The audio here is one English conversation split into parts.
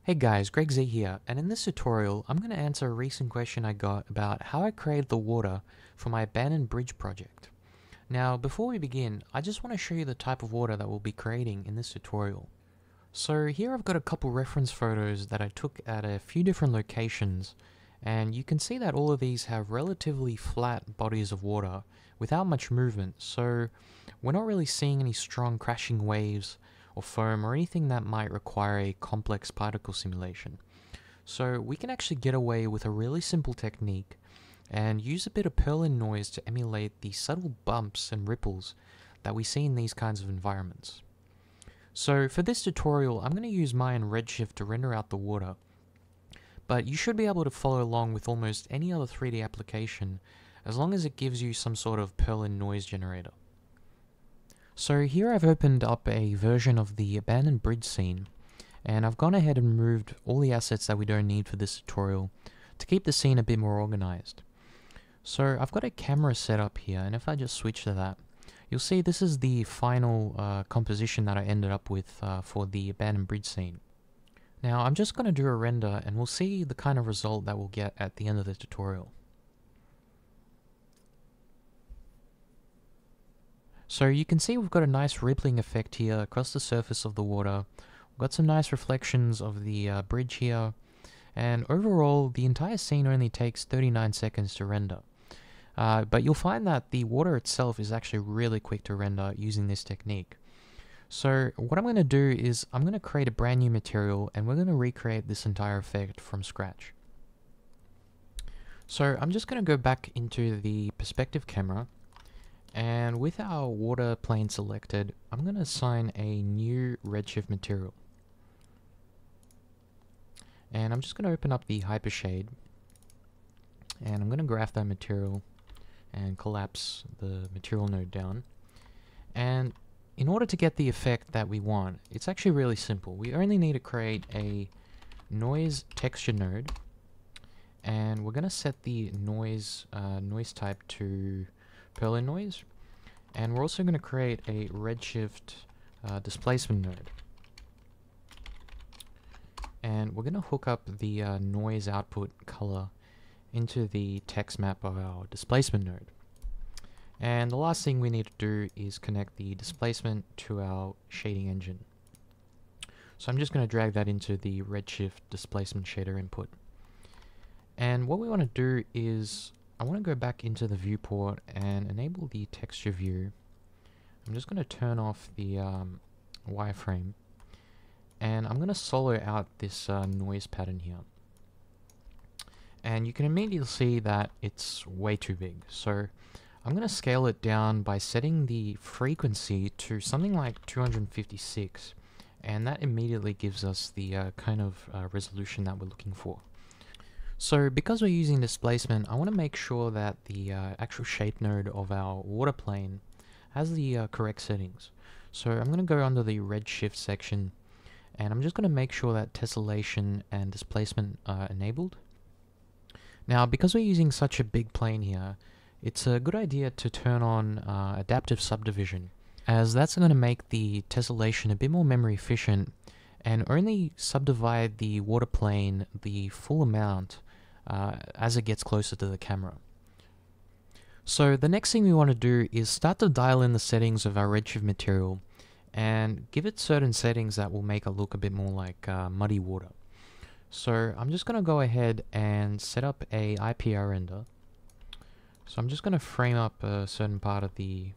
Hey guys, Greg Z here, and in this tutorial, I'm going to answer a recent question I got about how I created the water for my abandoned bridge project. Now, before we begin, I just want to show you the type of water that we'll be creating in this tutorial. So here I've got a couple reference photos that I took at a few different locations, and you can see that all of these have relatively flat bodies of water without much movement, so we're not really seeing any strong crashing waves or foam or anything that might require a complex particle simulation. So we can actually get away with a really simple technique and use a bit of Perlin noise to emulate the subtle bumps and ripples that we see in these kinds of environments. So for this tutorial, I'm going to use Maya and Redshift to render out the water, but you should be able to follow along with almost any other 3D application as long as it gives you some sort of Perlin noise generator. So here I've opened up a version of the abandoned bridge scene, and I've gone ahead and removed all the assets that we don't need for this tutorial to keep the scene a bit more organized. So I've got a camera set up here, and if I just switch to that, you'll see this is the final composition that I ended up with for the abandoned bridge scene. Now I'm just going to do a render, and we'll see the kind of result that we'll get at the end of the tutorial. So you can see we've got a nice rippling effect here across the surface of the water. We've got some nice reflections of the bridge here, and overall the entire scene only takes 39 seconds to render. But you'll find that the water itself is actually really quick to render using this technique. So what I'm going to do is I'm going to create a brand new material, and we're going to recreate this entire effect from scratch. So I'm just going to go back into the perspective camera, and with our water plane selected, I'm going to assign a new redshift material. And I'm just going to open up the hypershade, and I'm going to graph that material and collapse the material node down. And in order to get the effect that we want, it's actually really simple. We only need to create a noise texture node, and we're going to set the noise type to Perlin noise, and we're also going to create a redshift displacement node, and we're going to hook up the noise output color into the text map of our displacement node. And the last thing we need to do is connect the displacement to our shading engine. So I'm just going to drag that into the redshift displacement shader input. And what we want to do is I want to go back into the viewport and enable the texture view. I'm just going to turn off the wireframe, and I'm going to solo out this noise pattern here. And you can immediately see that it's way too big. So I'm going to scale it down by setting the frequency to something like 256, and that immediately gives us the kind of resolution that we're looking for. So because we're using displacement, I want to make sure that the actual shape node of our water plane has the correct settings. So I'm going to go under the redshift section, and I'm just going to make sure that tessellation and displacement are enabled. Now, because we're using such a big plane here, it's a good idea to turn on adaptive subdivision, as that's going to make the tessellation a bit more memory efficient and only subdivide the water plane the full amount as it gets closer to the camera. So the next thing we want to do is start to dial in the settings of our redshift material and give it certain settings that will make it look a bit more like muddy water. So I'm just going to go ahead and set up a IPR render. So I'm just going to frame up a certain part of the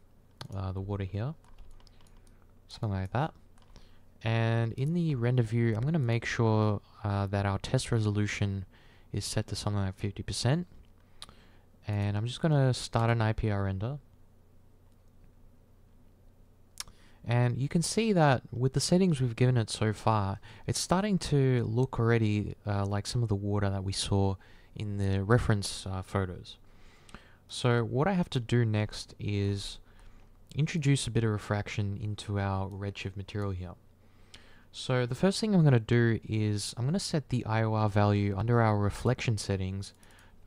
water here, something like that. And in the render view, I'm going to make sure that our test resolution is set to something like 50%. And I'm just going to start an IPR render. And you can see that with the settings we've given it so far, it's starting to look already like some of the water that we saw in the reference photos. So what I have to do next is introduce a bit of refraction into our redshift material here. So the first thing I'm going to do is I'm going to set the IOR value under our reflection settings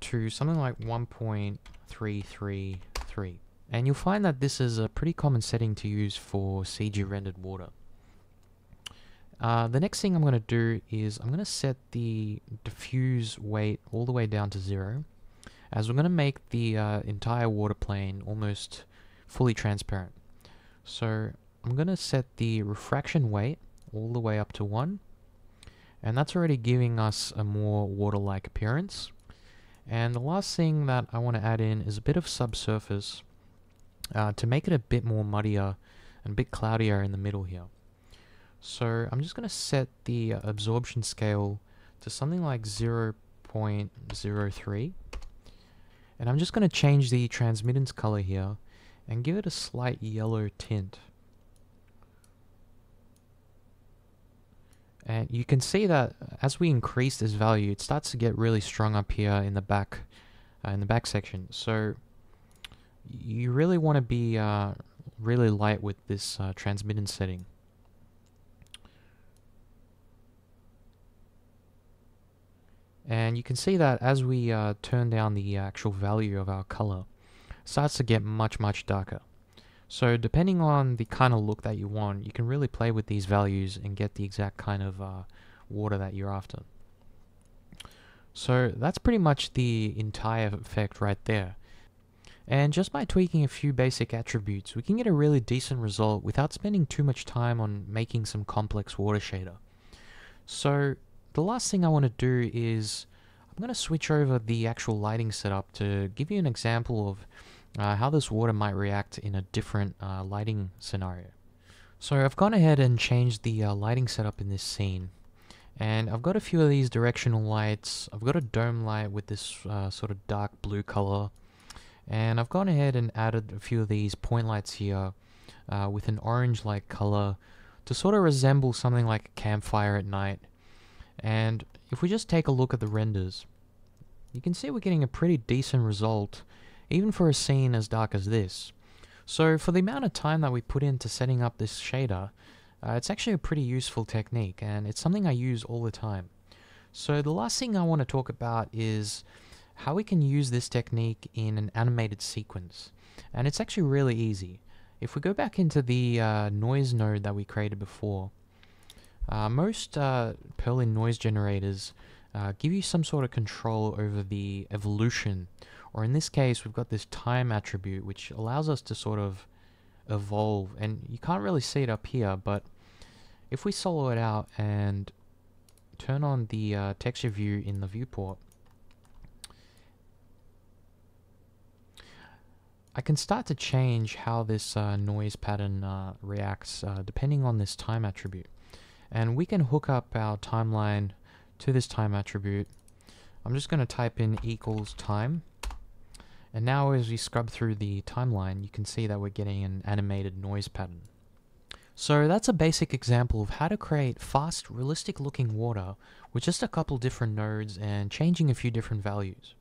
to something like 1.333. And you'll find that this is a pretty common setting to use for CG rendered water. The next thing I'm going to do is I'm going to set the diffuse weight all the way down to 0, as we're going to make the entire water plane almost fully transparent. So I'm going to set the refraction weight all the way up to 1, and that's already giving us a more water-like appearance. And the last thing that I want to add in is a bit of subsurface to make it a bit more muddier and a bit cloudier in the middle here. So I'm just going to set the absorption scale to something like 0.03, and I'm just going to change the transmittance color here and give it a slight yellow tint. And you can see that as we increase this value, it starts to get really strong up here in the back section. So you really want to be really light with this transmittance setting. And you can see that as we turn down the actual value of our color, it starts to get much darker. So depending on the kind of look that you want, you can really play with these values and get the exact kind of water that you're after. So that's pretty much the entire effect right there. And just by tweaking a few basic attributes, we can get a really decent result without spending too much time on making some complex water shader. So the last thing I want to do is I'm going to switch over the actual lighting setup to give you an example of how this water might react in a different lighting scenario. So I've gone ahead and changed the lighting setup in this scene, and I've got a few of these directional lights. I've got a dome light with this sort of dark blue color, and I've gone ahead and added a few of these point lights here with an orange-like color to sort of resemble something like a campfire at night. And if we just take a look at the renders, you can see we're getting a pretty decent result even for a scene as dark as this. So for the amount of time that we put into setting up this shader, it's actually a pretty useful technique, and it's something I use all the time. So the last thing I want to talk about is how we can use this technique in an animated sequence. And it's actually really easy. If we go back into the noise node that we created before, most Perlin noise generators give you some sort of control over the evolution, or in this case we've got this time attribute which allows us to sort of evolve, and you can't really see it up here, but if we solo it out and turn on the texture view in the viewport, I can start to change how this noise pattern reacts depending on this time attribute. And we can hook up our timeline to this time attribute. I'm just going to type in equals time. And now as we scrub through the timeline, you can see that we're getting an animated noise pattern. So that's a basic example of how to create fast, realistic looking water with just a couple different nodes and changing a few different values.